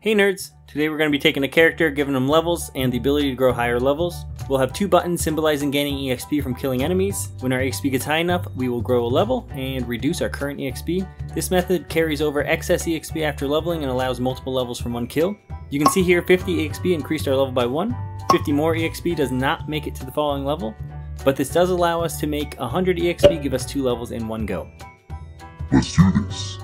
Hey nerds! Today we're going to be taking a character, giving them levels, and the ability to grow higher levels. We'll have 2 buttons symbolizing gaining EXP from killing enemies. When our EXP gets high enough, we will grow a level and reduce our current EXP. This method carries over excess EXP after leveling and allows multiple levels from one kill. You can see here 50 EXP increased our level by 1. 50 more EXP does not make it to the following level, but this does allow us to make 100 EXP give us 2 levels in one go. Let's do this.